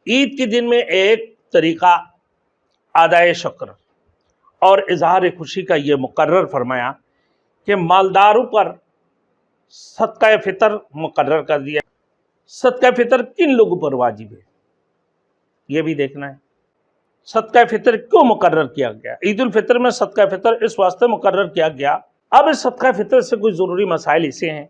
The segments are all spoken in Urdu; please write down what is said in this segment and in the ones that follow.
عید کے دن میں ایک طریقہ ادائے شکر اور اظہار خوشی کا یہ مقرر فرمایا کہ مالداروں پر صدقہ فطر مقرر کر دیا۔ صدقہ فطر کن لوگوں پر واجب ہے یہ بھی دیکھنا ہے۔ صدقہ فطر کیوں مقرر کیا گیا؟ عید الفطر میں صدقہ فطر اس واسطے مقرر کیا گیا۔ اب اس صدقہ فطر سے کچھ ضروری مسائل اسے ہیں۔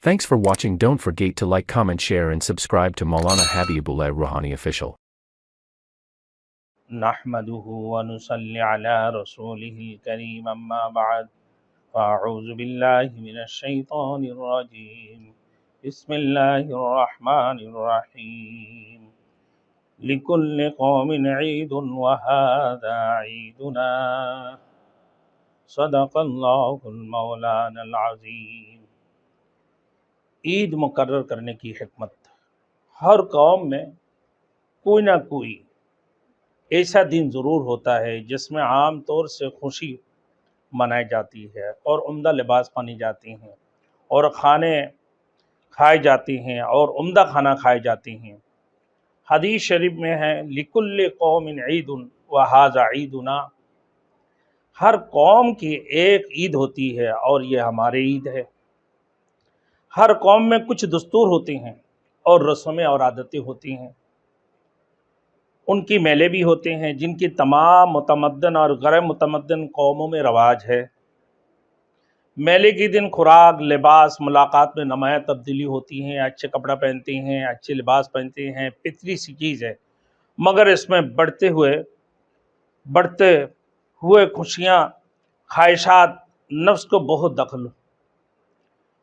Thanks for watching. Don't forget to like, comment, share and subscribe to Maulana Habibullah Rouhani Official. نحمده ونصلي على رسوله الكريم اما بعد فاعوذ بالله من الشيطان الرجيم بسم الله الرحمن الرحيم لكل قوم عيد وهذا عيدنا صدق الله المولانا العظيم۔ عید مقرر کرنے کی حکمت، ہر قوم میں کوئی نہ کوئی ایسا دن ضرور ہوتا ہے جس میں عام طور سے خوشی منائی جاتی ہے اور عمدہ لباس پہنی جاتی ہیں اور کھانے کھائے جاتے ہیں اور عمدہ کھانا کھائے جاتے ہیں۔ حدیث شریف میں ہے لِكُلِّ قَوْمٍ عِيدٌ وَهَذَا عِيدُنَا، ہر قوم کی ایک عید ہوتی ہے اور یہ ہمارے عید ہے۔ ہر قوم میں کچھ دستور ہوتے ہیں اور رسومیں اور عادتیں ہوتی ہیں، ان کی میلے بھی ہوتے ہیں جن کی تمام متمدن اور غیر متمدن قوموں میں رواج ہے۔ میلے کے دن خوراک، لباس، ملاقات میں نمایاں تبدیلی ہوتی ہیں، اچھے کپڑا پہنتے ہیں، اچھے لباس پہنتے ہیں، فطری سی چیز ہے، مگر اس میں بڑھتے ہوئے خوشیاں، خواہشات، نفس کو بہت دخل۔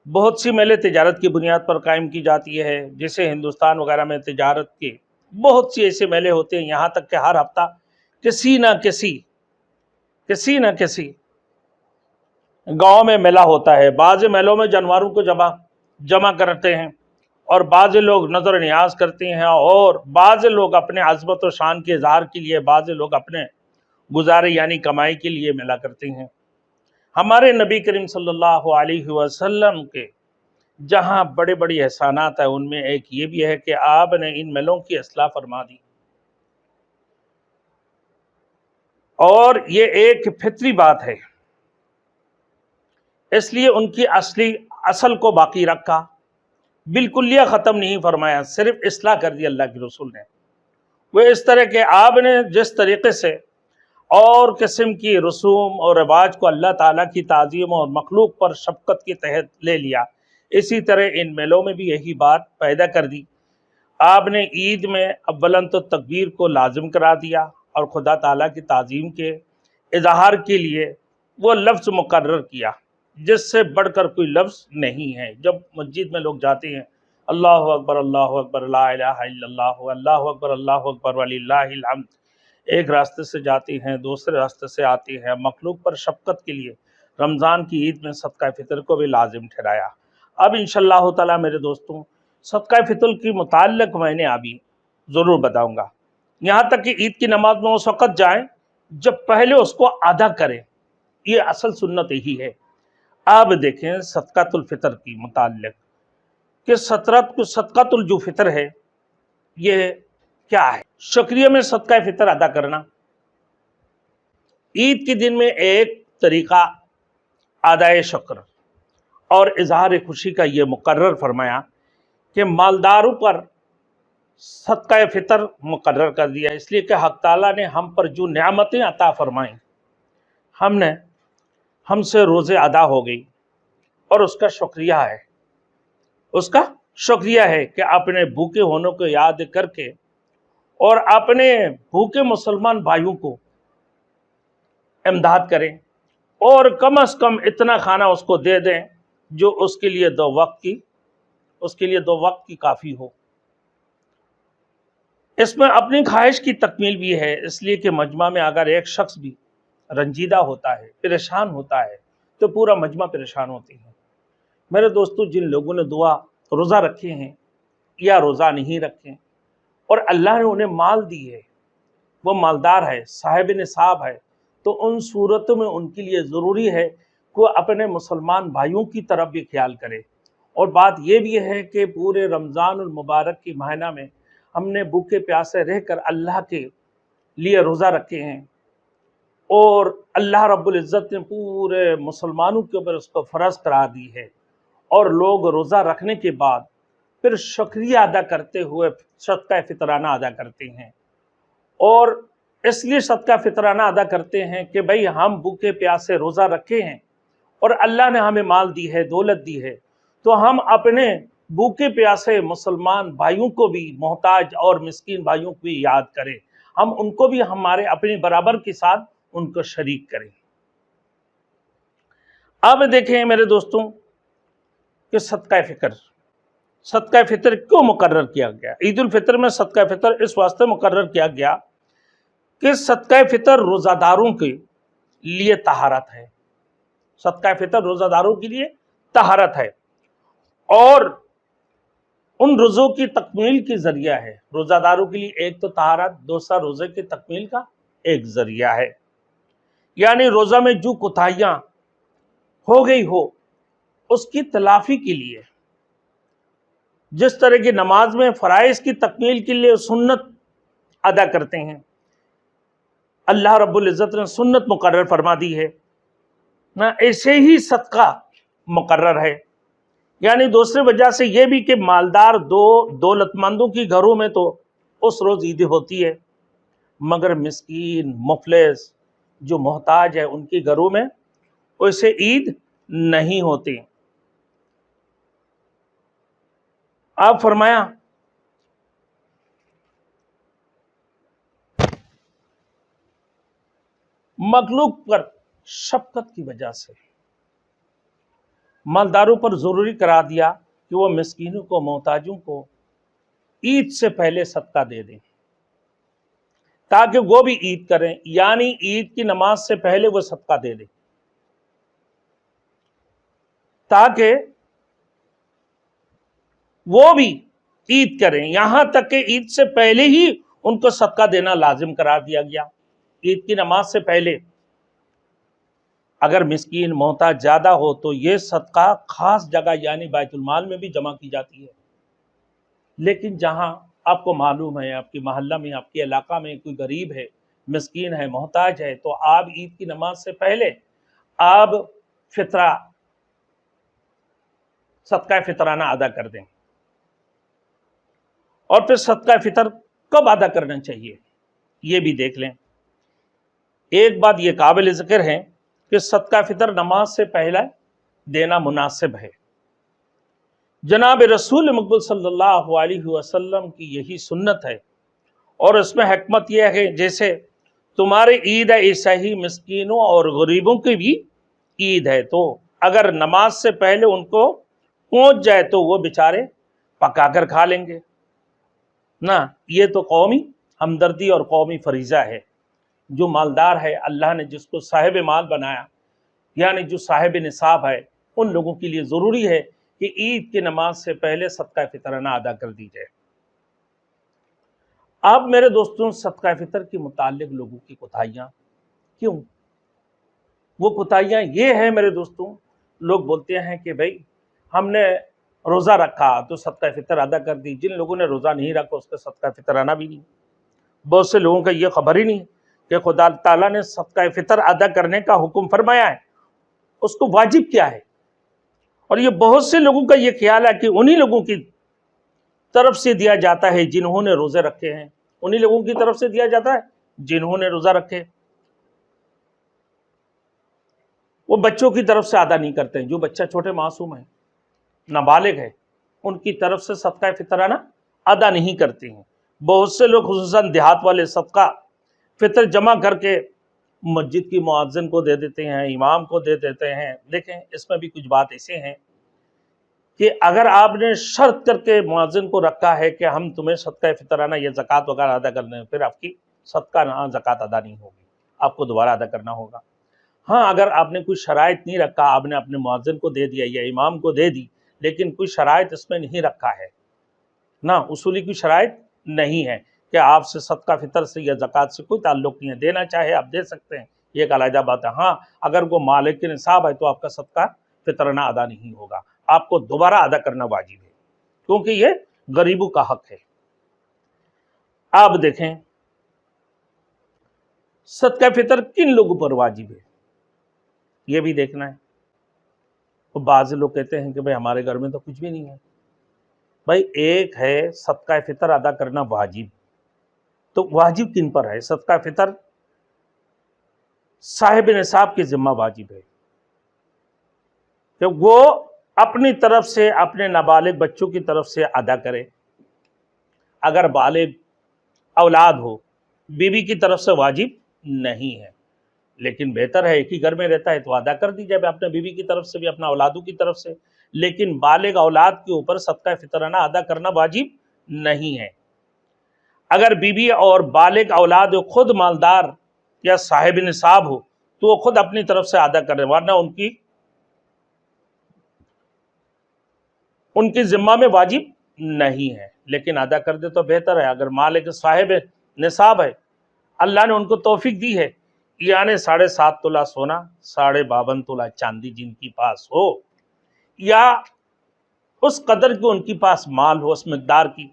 بہت سی میلے تجارت کی بنیاد پر قائم کی جاتی ہے، جیسے ہندوستان وغیرہ میں تجارت کے بہت سی ایسے میلے ہوتے ہیں، یہاں تک کہ ہر ہفتہ کسی نہ کسی گاؤں میں میلہ ہوتا ہے۔ بعض میلوں میں جانوروں کو جمع کرتے ہیں اور بعض لوگ نظر نیاز کرتے ہیں اور بعض لوگ اپنے عظمت و شان کے اظہار کے لیے، بعض لوگ اپنے گزارے یعنی کمائی کے لیے میلہ کرتے ہیں۔ ہمارے نبی کریم صلی اللہ علیہ وسلم کے جہاں بڑے بڑی احسانات ہیں، ان میں ایک یہ بھی ہے کہ آپ نے ان میلوں کی اصلاح فرما دی اور یہ ایک فطری بات ہے، اس لیے ان کی اصل کو باقی رکھا، بالکلیہ ختم نہیں فرمایا، صرف اصلاح کر دی اللہ کے رسول نے۔ وہ اس طرح کہ آپ نے جس طریقے سے اور قسم کی رسوم اور رواج کو اللہ تعالیٰ کی تعظیم اور مخلوق پر شفقت کے تحت لے لیا، اسی طرح ان میلوں میں بھی یہی بات پیدا کر دی۔ آپ نے عید میں اولاً تو تکبیر کو لازم کرا دیا اور خدا تعالیٰ کی تعظیم کے اظہار کے لیے وہ لفظ مقرر کیا جس سے بڑھ کر کوئی لفظ نہیں ہے۔ جب مسجد میں لوگ جاتے ہیں اللہ اکبر لا الہ الا اللہ، اللہ اکبر وللہ الحمد، ایک راستے سے جاتے ہیں، دوسرے راستے سے آتے ہیں، مخلوق پر شفقت کے لیے رمضان کی عید میں صدقہ فطر کو بھی لازم ٹھہرایا۔ اب انشاءاللہ تعالیٰ میرے دوستوں، صدقہ فطر کی متعلق میں نے ابھی ضرور بتاؤں گا، یہاں تک کہ عید کی نماز میں اس وقت جائیں جب پہلے اس کو ادا کریں، یہ اصل سنت یہی ہے۔ آپ دیکھیں صدقۃ الفطر کی متعلق کہ صدقۃ الجو فطر ہے، یہ کیا ہے؟ شکریہ میں صدقہ فطر ادا کرنا۔ عید کے دن میں ایک طریقہ ادائے شکر اور اظہار خوشی کا یہ مقرر فرمایا کہ مالداروں پر صدقہ فطر مقرر کر دیا، اس لیے کہ حق تعالیٰ نے ہم پر جو نعمتیں عطا فرمائیں، ہم سے روزے ادا ہو گئی اور اس کا شکریہ ہے کہ اپنے بھوکے ہونے کو یاد کر کے اور اپنے بھوکے مسلمان بھائیوں کو امداد کریں اور کم از کم اتنا کھانا اس کو دے دیں جو اس کے لیے دو وقت کی کافی ہو۔ اس میں اپنی خواہش کی تکمیل بھی ہے، اس لیے کہ مجمع میں اگر ایک شخص بھی رنجیدہ ہوتا ہے، پریشان ہوتا ہے، تو پورا مجمع پریشان ہوتے ہیں۔ میرے دوستو، جن لوگوں نے روزہ رکھے ہیں یا روزہ نہیں رکھے اور اللہ نے انہیں مال دی ہے، وہ مالدار ہے، صاحب نصاب ہے، تو ان صورتوں میں ان کے لیے ضروری ہے کہ وہ اپنے مسلمان بھائیوں کی طرف بھی خیال کرے۔ اور بات یہ بھی ہے کہ پورے رمضان المبارک کی مہینہ میں ہم نے بھوکے پیاسے رہ کر اللہ کے لیے روزہ رکھے ہیں، اور اللہ رب العزت نے پورے مسلمانوں کے اوپر اس کو فرض قرار دی ہے، اور لوگ روزہ رکھنے کے بعد پھر شکریہ ادا کرتے ہوئے صدقہ فطرانہ ادا کرتے ہیں۔ اور اس لیے صدقہ فطرانہ ادا کرتے ہیں کہ بھئی ہم بھوکے پیاسے روزہ رکھے ہیں اور اللہ نے ہمیں مال دی ہے، دولت دی ہے، تو ہم اپنے بھوکے پیاسے مسلمان بھائیوں کو بھی، محتاج اور مسکین بھائیوں کو بھی یاد کریں، ہم ان کو بھی ہمارے اپنے برابر کے ساتھ ان کو شریک کریں۔ اب دیکھیں میرے دوستوں کہ صدقہ فطر کیوں مقرر کیا گیا؟ عید الفطر میں صدقہ فطر اس واسطے مقرر کیا گیا کہ صدقہ فطر روزہ داروں کے لیے طہارت ہے۔ صدقہ فطر روزہ داروں کے لیے طہارت ہے، اور ان روزوں کی تکمیل کی ذریعہ ہے۔ روزہ داروں کے لیے ایک تو طہارت، دوسرا روزے کی تکمیل کا ایک ذریعہ ہے۔ یعنی روزہ میں جو کوتاہیاں ہو گئی ہو اس کی تلافی کے لیے، جس طرح کی نماز میں فرائض کی تکمیل کے لیے سنت ادا کرتے ہیں، اللہ رب العزت نے سنت مقرر فرما دی ہے نا، ایسے ہی صدقہ مقرر ہے۔ یعنی دوسری وجہ سے یہ بھی کہ مالدار دولت مندوں کی گھروں میں تو اس روز عید ہوتی ہے، مگر مسکین مفلس جو محتاج ہے ان کی گھروں میں اسے عید نہیں ہوتی۔ آپ فرمایا مخلوق پر شفقت کی وجہ سے مالداروں پر ضروری قرار دیا کہ وہ مسکینوں کو، محتاجوں کو عید سے پہلے صدقہ دے دیں، تاکہ وہ بھی عید کریں، یعنی عید کی نماز سے پہلے وہ صدقہ دے دیں، تاکہ وہ بھی عید کریں۔ یہاں تک کہ عید سے پہلے ہی ان کو صدقہ دینا لازم قرار دیا گیا۔ عید کی نماز سے پہلے اگر مسکین محتاج زیادہ ہو تو یہ صدقہ خاص جگہ یعنی بیت المال میں بھی جمع کی جاتی ہے۔ لیکن جہاں آپ کو معلوم ہے آپ کی محلہ میں، آپ کے علاقہ میں کوئی غریب ہے، مسکین ہے، محتاج ہے، تو آپ عید کی نماز سے پہلے آپ فطرہ، صدقہ فطرانہ ادا کر دیں۔ اور پھر صدقہ فطر کب ادا کرنا چاہیے یہ بھی دیکھ لیں۔ ایک بات یہ قابل ذکر ہے کہ صدقہ فطر نماز سے پہلے دینا مناسب ہے۔ جناب رسول مقبول صلی اللہ علیہ وسلم کی یہی سنت ہے، اور اس میں حکمت یہ ہے جیسے تمہاری عید ہے ایسا ہی مسکینوں اور غریبوں کی بھی عید ہے، تو اگر نماز سے پہلے ان کو پہنچ جائے تو وہ بیچارے پکا کر کھا لیں گے نا۔ یہ تو قومی ہمدردی اور قومی فریضہ ہے۔ جو مالدار ہے، اللہ نے جس کو صاحب مال بنایا، یعنی جو صاحب نصاب ہے، ان لوگوں کے لیے ضروری ہے کہ عید کی نماز سے پہلے صدقہ فطرانہ ادا کر دی جائے۔ اب میرے دوستوں، صدقہ فطر کے متعلق لوگوں کی کوتاہیاں کیوں؟ وہ کوتاہیاں یہ ہیں میرے دوستوں، لوگ بولتے ہیں کہ بھئی ہم نے روزہ رکھا تو صدقہ فطر ادا کر دی، جن لوگوں نے روزہ نہیں رکھا اس کا صدقہ فطرانہ بھی نہیں۔ بہت سے لوگوں کا یہ خبر ہی نہیں کہ خدا تعالیٰ نے صدقہ فطر ادا کرنے کا حکم فرمایا ہے، اس کو واجب کیا ہے۔ اور یہ بہت سے لوگوں کا یہ خیال ہے کہ انہی لوگوں کی طرف سے دیا جاتا ہے جنہوں نے روزے رکھے ہیں، انہی لوگوں کی طرف سے دیا جاتا ہے جنہوں نے روزہ رکھے۔ وہ بچوں کی طرف سے ادا نہیں کرتے ہیں، جو بچہ چھوٹے معصوم ہیں، نابالغ ہے، ان کی طرف سے صدقہ فطرانہ ادا نہیں کرتے ہیں۔ بہت سے لوگ خصوصاً دیہات والے صدقہ فطر جمع کر کے مسجد کی مؤذن کو دے دیتے ہیں، امام کو دے دیتے ہیں۔ دیکھیں اس میں بھی کچھ بات ایسے ہیں کہ اگر آپ نے شرط کر کے مؤذن کو رکھا ہے کہ ہم تمہیں صدقہ فطرانہ یا زکوٰۃ وغیرہ ادا کرنے ہیں، پھر آپ کی صدقہ نہ زکوٰۃ ادا نہیں ہوگی، آپ کو دوبارہ ادا کرنا ہوگا۔ ہاں اگر آپ نے کوئی شرائط نہیں رکھا، آپ نے اپنے مؤذن کو دے دیا یا امام کو دے دی، لیکن کوئی شرائط اس میں نہیں رکھا ہے نہ، اصولی کوئی شرائط نہیں ہے کہ آپ سے صدقہ فطر سے یا زکوٰۃ سے کوئی تعلق نہیں ہے، دینا چاہے آپ دے سکتے ہیں، یہ ایک علیحدہ بات ہے۔ ہاں اگر وہ مالک کے نصاب ہے تو آپ کا صدقہ فطرانہ ادا نہیں ہوگا، آپ کو دوبارہ ادا کرنا واجب ہے، کیونکہ یہ غریبوں کا حق ہے۔ آپ دیکھیں صدقہ فطر کن لوگوں پر واجب ہے، یہ بھی دیکھنا ہے۔ تو بعض لوگ کہتے ہیں کہ بھئی ہمارے گھر میں تو کچھ بھی نہیں ہے۔ بھائی ایک ہے صدقہ فطر ادا کرنا واجب، تو واجب کن پر ہے؟ صدقہ فطر صاحب نصاب کے ذمہ واجب ہے کہ وہ اپنی طرف سے اپنے نابالغ بچوں کی طرف سے ادا کرے۔ اگر بالغ اولاد ہو، بیوی کی طرف سے واجب نہیں ہے، لیکن بہتر ہے ایک ہی گھر میں رہتا ہے تو ادا کر دی جائے اپنے بیوی کی طرف سے بھی، اپنا اولادوں کی طرف سے، لیکن بالغ اولاد کے اوپر صدقہ فطرانہ ادا کرنا واجب نہیں ہے۔ اگر بیوی اور بالغ اولاد خود مالدار یا صاحب نصاب ہو تو وہ خود اپنی طرف سے ادا کرے، ورنہ ان کی ذمہ میں واجب نہیں ہے، لیکن ادا کر دے تو بہتر ہے۔ اگر مالک صاحب نصاب ہے، اللہ نے ان کو توفیق دی ہے، یعنی 7.5 تولہ سونا، 52.5 تولہ چاندی جن کی پاس ہو، یا اس قدر کی ان کی پاس مال ہو، اس مقدار کی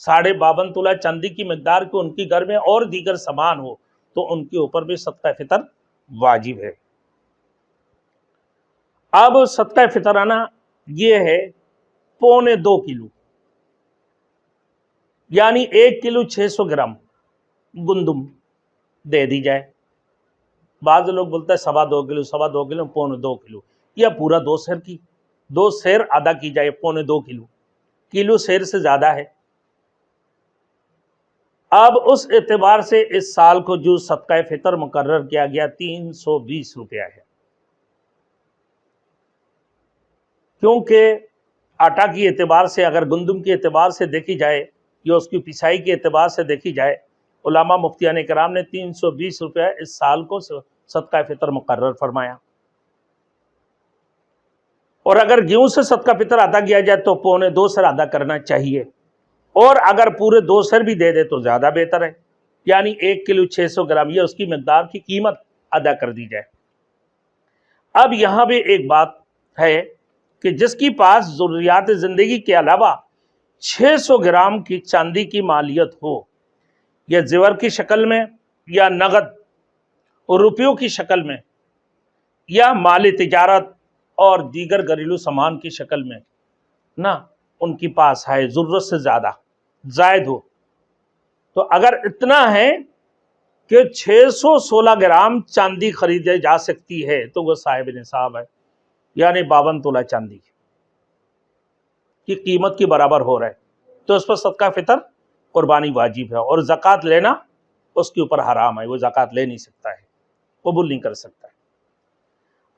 52.5 تولہ چاندی کی مقدار کی ان کی گھر میں اور دیگر سامان ہو، تو ان کے اوپر بھی صدقہ فطر واجب ہے۔ اب صدقہ فطرانہ یہ ہے 2.25 کلو، یعنی 1 کلو 600 گرام گندم دے دی جائے۔ بعض لوگ بولتا ہے 2.25 کلو، 2.25 کلو، 2.25 کلو، یا پورا 2 سیر کی 2 سیر ادا کی جائے 2.25 کلو، کلو سیر سے زیادہ ہے۔ اب اس اعتبار سے اس سال کو جو صدقہ فطر مقرر کیا گیا 320 روپیہ ہے، کیونکہ آٹا کی اعتبار سے، اگر گندم کے اعتبار سے دیکھی جائے یا اس کی پسائی کے اعتبار سے دیکھی جائے، علماء مفتیان کرام نے 320 روپیہ اس سال کو صدقہ فطر مقرر فرمایا۔ اور اگر گیہوں سے صدقہ فطر ادا کیا جائے تو 2.25 سیر ادا کرنا چاہیے، اور اگر پورے 2 سیر بھی دے دے تو زیادہ بہتر ہے، یعنی 1 کلو 600 گرام یہ اس کی مقدار کی قیمت ادا کر دی جائے۔ اب یہاں بھی ایک بات ہے کہ جس کی پاس ضروریات زندگی کے علاوہ 600 گرام کی چاندی کی مالیت ہو، یا زیور کی شکل میں، یا نقد روپیوں کی شکل میں، یا مالی تجارت اور دیگر گھریلو سامان کی شکل میں، نہ ان کی پاس ہے ضرورت سے زیادہ زائد ہو، تو اگر اتنا ہے کہ 616 گرام چاندی خریدی جا سکتی ہے تو وہ صاحب نصاب ہے، یعنی 52 تولہ چاندی کی قیمت کے برابر ہو رہا ہے، تو اس پر صدقہ فطر قربانی واجب ہے، اور زکوٰۃ لینا اس کے اوپر حرام ہے، وہ زکوٰۃ لے نہیں سکتا ہے، قبول نہیں کر سکتا ہے۔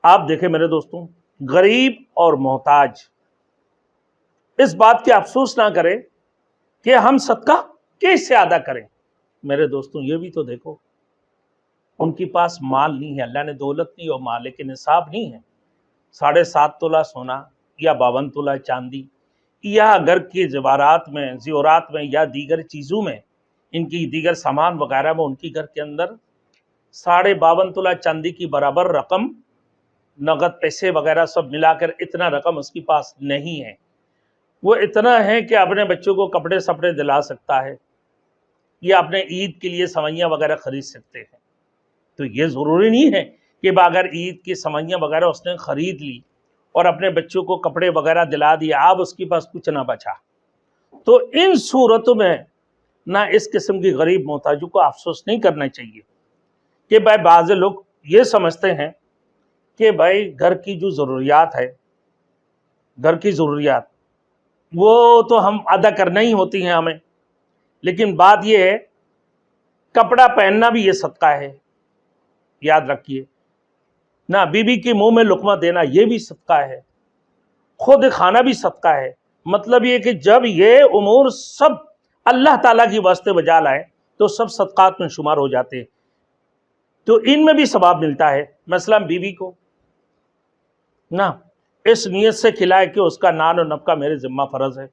آپ دیکھیں میرے دوستوں، غریب اور محتاج اس بات کے افسوس نہ کرے کہ ہم صدقہ کیسے ادا کریں۔ میرے دوستوں یہ بھی تو دیکھو، ان کی پاس مال نہیں ہے، اللہ نے دولت نہیں اور مالک نصاب نہیں ہے، 7.5 تولہ سونا یا 52 تولہ چاندی، یا گھر کے زیورات میں یا دیگر چیزوں میں، ان کی دیگر سامان وغیرہ میں، ان کی گھر کے اندر 52.5 تولہ چاندی کی برابر رقم، نقد پیسے وغیرہ سب ملا کر اتنا رقم اس کی پاس نہیں ہے۔ وہ اتنا ہے کہ اپنے بچوں کو کپڑے سپڑے دلا سکتا ہے، یا اپنے عید کے لیے سوئیاں وغیرہ خرید سکتے ہیں، تو یہ ضروری نہیں ہے کہ اگر عید کی سوئیاں وغیرہ اس نے خرید لی اور اپنے بچوں کو کپڑے وغیرہ دلا دیا، اب اس کے پاس کچھ نہ بچا، تو ان صورتوں میں نہ اس قسم کی غریب محتاجوں کو افسوس نہیں کرنا چاہیے کہ بھائی بعض لوگ یہ سمجھتے ہیں کہ بھائی گھر کی جو ضروریات ہے، گھر کی ضروریات وہ تو ہم ادا کرنا ہی ہوتی ہیں ہمیں، لیکن بات یہ ہے کپڑا پہننا بھی یہ صدقہ ہے، یاد رکھیے نہ، بیوی کے منہ میں لقمہ دینا یہ بھی صدقہ ہے، خود کھانا بھی صدقہ ہے۔ مطلب یہ کہ جب یہ امور سب اللہ تعالیٰ کی واسطے بجا لائے تو سب صدقات میں شمار ہو جاتے ہیں، تو ان میں بھی ثواب ملتا ہے۔ مثلا بیوی کو نہ اس نیت سے کھلائے کہ اس کا نان و نفقہ میرے ذمہ فرض ہے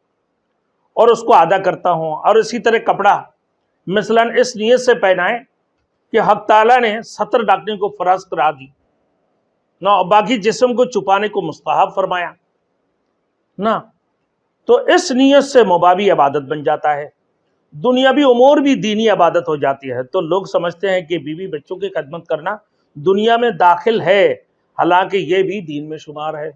اور اس کو ادا کرتا ہوں، اور اسی طرح کپڑا مثلا اس نیت سے پہنائے کہ حق تعالیٰ نے 70 ڈاکنے کو فرض کرا دی نہ، اور باقی جسم کو چھپانے کو مستحب فرمایا نہ، تو اس نیت سے مباحی عبادت بن جاتا ہے، دنیاوی امور بھی دینی عبادت ہو جاتی ہے۔ تو لوگ سمجھتے ہیں کہ بیوی بچوں کی خدمت کرنا دنیا میں داخل ہے، حالانکہ یہ بھی دین میں شمار ہے۔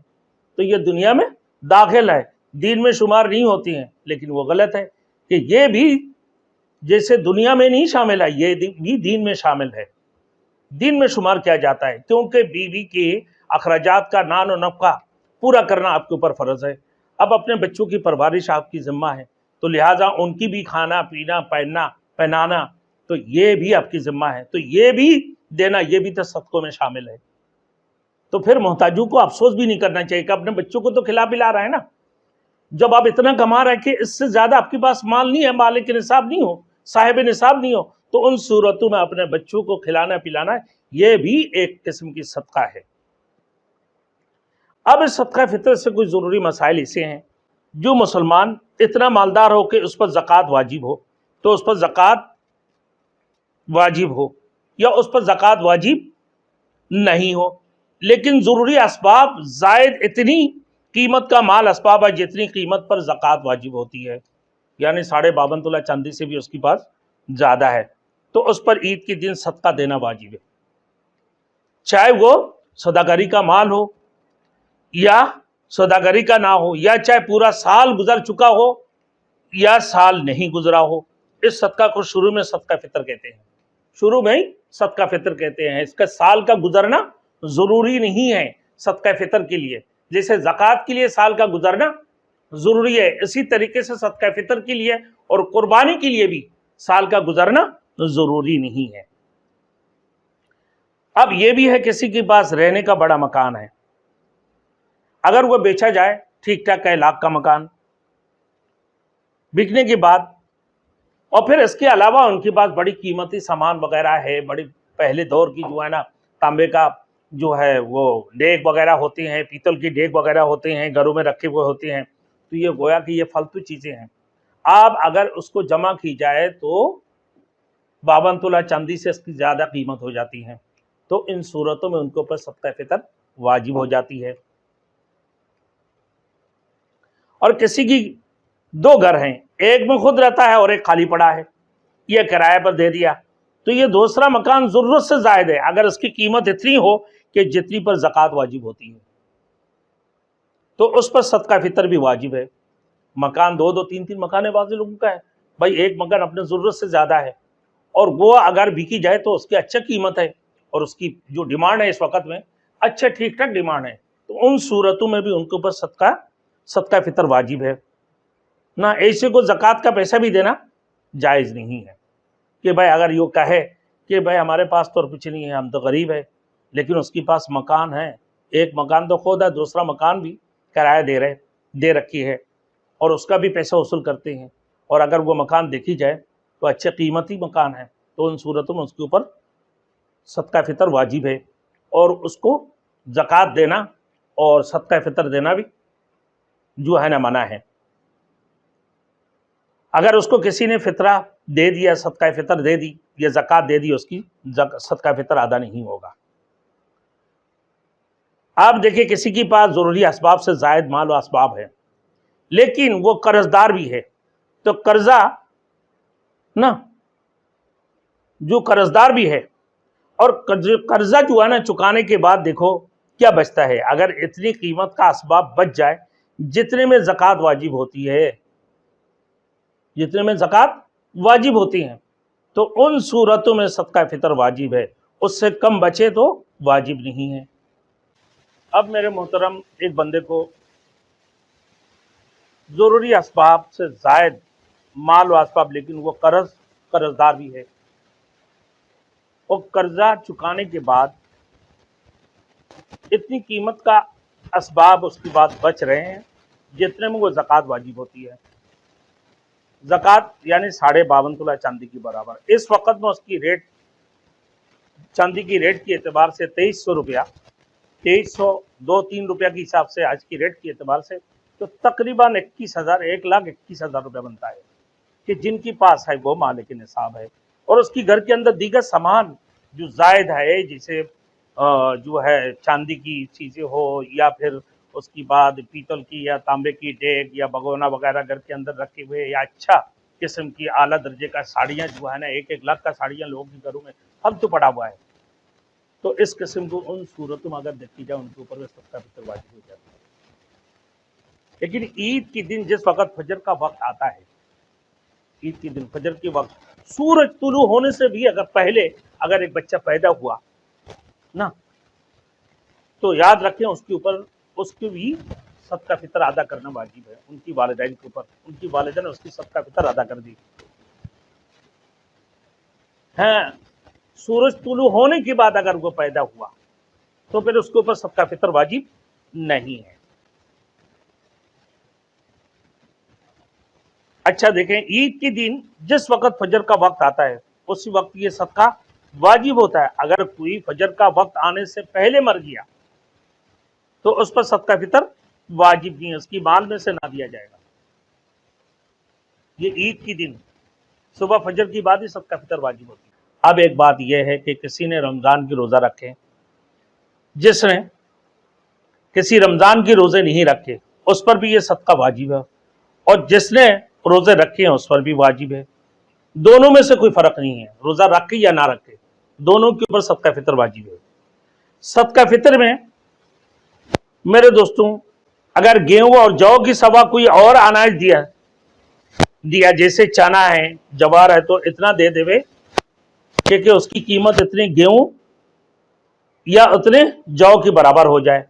تو یہ دنیا میں داخل ہے، دین میں شمار نہیں ہوتی ہیں، لیکن وہ غلط ہے کہ یہ بھی جیسے دنیا میں نہیں شامل ہے، یہ بھی دین میں شامل ہے، دین میں شمار کیا جاتا ہے، کیونکہ بیوی کے اخراجات کا نان و نفقہ پورا کرنا آپ کے اوپر فرض ہے۔ اب اپنے بچوں کی پرورش آپ کی ذمہ ہے، تو لہٰذا ان کی بھی کھانا پینا پہنانا تو یہ بھی آپ کی ذمہ ہے، تو یہ بھی دینا، یہ بھی تو صدقوں میں شامل ہے۔ تو پھر محتاجوں کو افسوس بھی نہیں کرنا چاہیے کہ اپنے بچوں کو تو کھلا پلا رہا ہے نا۔ جب آپ اتنا کما رہے ہیں کہ اس سے زیادہ آپ کے پاس مال نہیں ہے، مالک نصاب نہیں ہو، صاحب نصاب نہیں ہو، تو ان صورتوں میں اپنے بچوں کو کھلانا پلانا یہ بھی ایک قسم کی صدقہ ہے۔ اب اس صدقہ فطر سے کچھ ضروری مسائل ایسے ہیں، جو مسلمان اتنا مالدار ہو کہ اس پر زکوٰۃ واجب ہو تو اس پر زکوٰۃ واجب ہو، یا اس پر زکوٰۃ واجب نہیں ہو، لیکن ضروری اسباب زائد اتنی قیمت کا مال اسباب ہے جتنی قیمت پر زکوٰۃ واجب ہوتی ہے، یعنی 52.5 تولہ چاندی سے بھی اس کے پاس زیادہ ہے، تو اس پر عید کے دن صدقہ دینا واجب ہے، چاہے وہ صدقاری کا مال ہو یا صدقاری کا نہ ہو، یا چاہے پورا سال گزر چکا ہو یا سال نہیں گزرا ہو۔ اس صدقہ کو شروع میں صدقہ فطر کہتے ہیں، شروع میں ہی صدقہ فطر کہتے ہیں۔ اس کا سال کا گزرنا ضروری نہیں ہے صدقہ فطر کے لیے، جیسے زکوٰۃ کے لیے سال کا گزرنا ضروری ہے، اسی طریقے سے صدقہ فطر کے لیے اور قربانی کے لیے بھی سال کا گزرنا ضروری نہیں ہے۔ اب یہ بھی ہے کسی کے پاس رہنے کا بڑا مکان ہے، اگر وہ بیچا جائے ٹھیک ٹھاک 1 لاکھ کا مکان بکنے کے بعد، اور پھر اس کے علاوہ ان کے پاس بڑی قیمتی سامان وغیرہ ہے، بڑی پہلے دور کی جو ہے نا تانبے کا جو ہے وہ دیگ وغیرہ ہوتے ہیں، پیتل کی دیگ وغیرہ ہوتے ہیں، گھروں میں رکھے ہوئے ہوتے ہیں، تو یہ گویا کہ یہ فالتو چیزیں ہیں۔ آپ اگر اس کو جمع کی جائے تو 52 تولہ چاندی سے اس کی زیادہ قیمت ہو جاتی ہے، تو ان صورتوں میں ان کے اوپر صدقہ فطر واجب ہو جاتی ہے۔ اور کسی کی 2 گھر ہیں، ایک میں خود رہتا ہے اور ایک خالی پڑا ہے، یہ کرایہ پر دے دیا، تو یہ دوسرا مکان ضرورت سے زائد ہے، اگر اس کی قیمت اتنی ہو کہ جتنی پر زکوٰۃ واجب ہوتی ہے تو اس پر صدقہ فطر بھی واجب ہے۔ مکان 2 3 مکان بعض لوگوں کا ہے، بھائی ایک مکان اپنے ضرورت سے زیادہ ہے اور وہ اگر بکی جائے تو اس کی اچھا قیمت ہے اور اس کی جو ڈیمانڈ ہے اس وقت میں اچھا ٹھیک ٹھاک ڈیمانڈ ہے، تو ان صورتوں میں بھی ان کے اوپر صدقہ فطر واجب ہے۔ نہ ایسے کو زکوٰۃ کا پیسہ بھی دینا جائز نہیں ہے کہ بھائی اگر یہ کہے کہ بھائی ہمارے پاس تو کچھ نہیں ہے، ہم تو غریب ہے، لیکن اس کے پاس مکان ہے، ایک مکان تو خود ہے، دوسرا مکان بھی کرایہ دے رکھی ہے اور اس کا بھی پیسہ وصول کرتے ہیں، اور اگر وہ مکان دیکھی جائے تو اچھے قیمتی مکان ہے، تو ان صورتوں میں اس کے اوپر صدقہ فطر واجب ہے، اور اس کو زکوٰۃ دینا اور صدقہ فطر دینا بھی جو ہے نا منع ہے۔ اگر اس کو کسی نے فطرہ دے دیا، صدقہ فطر دے دی یا زکوٰۃ دے دی، اس کی صدقہ فطر ادا نہیں ہوگا۔ آپ دیکھیں کسی کے پاس ضروری اسباب سے زائد مال و اسباب ہے، لیکن وہ قرض دار بھی ہے، تو قرضہ نا جو قرض دار بھی ہے، اور قرضہ جو ہے نا چکانے کے بعد دیکھو کیا بچتا ہے، اگر اتنی قیمت کا اسباب بچ جائے جتنے میں زکوٰۃ واجب ہوتی ہے، جتنے میں زکوٰۃ واجب ہوتی ہیں، تو ان صورتوں میں صدقہ فطر واجب ہے، اس سے کم بچے تو واجب نہیں ہے۔ اب میرے محترم، ایک بندے کو ضروری اسباب سے زائد مال و اسباب، لیکن وہ قرض دار بھی ہے، اور قرضہ چکانے کے بعد اتنی قیمت کا اسباب اس کے بعد بچ رہے ہیں جتنے میں وہ زکوٰۃ واجب ہوتی ہے۔ زکوٰۃ یعنی 52.5 تولہ چاندی کے برابر۔ اس وقت میں اس کی ریٹ، چاندی کی ریٹ کے اعتبار سے 2300 روپیہ، 2302-3 روپیہ کے حساب سے آج کی ریٹ کے اعتبار سے تو تقریباً 1,21,000 روپیہ بنتا ہے، کہ جن کی پاس ہے وہ مالک نصاب ہے، اور اس کی گھر کے اندر دیگر سامان جو زائد ہے، جسے جو ہے چاندی کی چیزیں ہو یا پھر اس کی بعد پیتل کی یا تانبے کی ڈیگ یا بگونا وغیرہ گھر کے اندر رکھے ہوئے، یا اچھا قسم کی اعلیٰ درجے کا ساڑیاں جو ہے نا، 1-1 لاکھ کا ساڑیاں لوگوں کے گھروں میں تو پڑا ہوا ہے، تو اس قسم کو ان صورتوں میں اگر دیکھی جائے ان کے اوپر صدقہ فطر واجب ہو جاتا ہے۔ لیکن عید کے دن جس وقت فجر کا وقت آتا ہے، عید کے دن فجر کے وقت سورج طلوع ہونے سے بھی اگر پہلے اگر ایک بچہ پیدا ہوا نا، تو یاد رکھیں اس کے اوپر اس کے بھی صدقہ فطر ادا کرنا واجب ہے، ان کی والدین کے اوپر، ان کی والدہ نے اس کی صدقہ فطر ادا کر دی ہے۔ سورج طلوع ہونے کے بعد اگر وہ پیدا ہوا تو پھر اس کے اوپر صدقہ فطر واجب نہیں ہے۔ اچھا دیکھیں، عید کے دن جس وقت فجر کا وقت آتا ہے اسی وقت یہ صدقہ واجب ہوتا ہے۔ اگر کوئی فجر کا وقت آنے سے پہلے مر گیا تو اس پر صدقہ فطر واجب نہیں ہے، اس کی مال میں سے نہ دیا جائے گا۔ یہ عید کے دن صبح فجر کی بعد ہی صدقہ فطر واجب ہوتی ہے۔ اب ایک بات یہ ہے کہ کسی نے رمضان کی روزہ رکھے، جس نے کسی رمضان کی روزے نہیں رکھے اس پر بھی یہ صدقہ واجب ہے، اور جس نے روزے رکھے ہیں اس پر بھی واجب ہے۔ دونوں میں سے کوئی فرق نہیں ہے، روزہ رکھے یا نہ رکھے دونوں کے اوپر صدقہ فطر واجب ہے۔ صدقہ فطر میں میرے دوستوں اگر گیہوں اور جو کی سوا کوئی اور اناج دیا جیسے چنا ہے، جوار ہے، تو اتنا دے دے کہ اس کی قیمت اتنے گیہوں یا اتنے جو کے برابر ہو جائے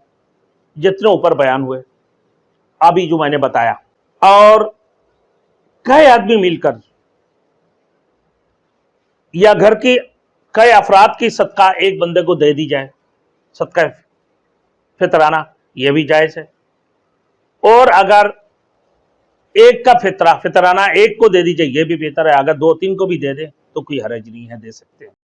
جتنے اوپر بیان ہوئے ابھی جو میں نے بتایا، اور کئی آدمی مل کر یا گھر کے کئی افراد کی صدقہ ایک بندے کو دے دی جائے، صدقہ فطرانہ، یہ بھی جائز ہے۔ اور اگر ایک کا فطرانہ ایک کو دے دی جائے یہ بھی بہتر ہے، اگر 2-3 کو بھی دے دیں تو کوئی حرج نہیں ہے، دے سکتے ہیں۔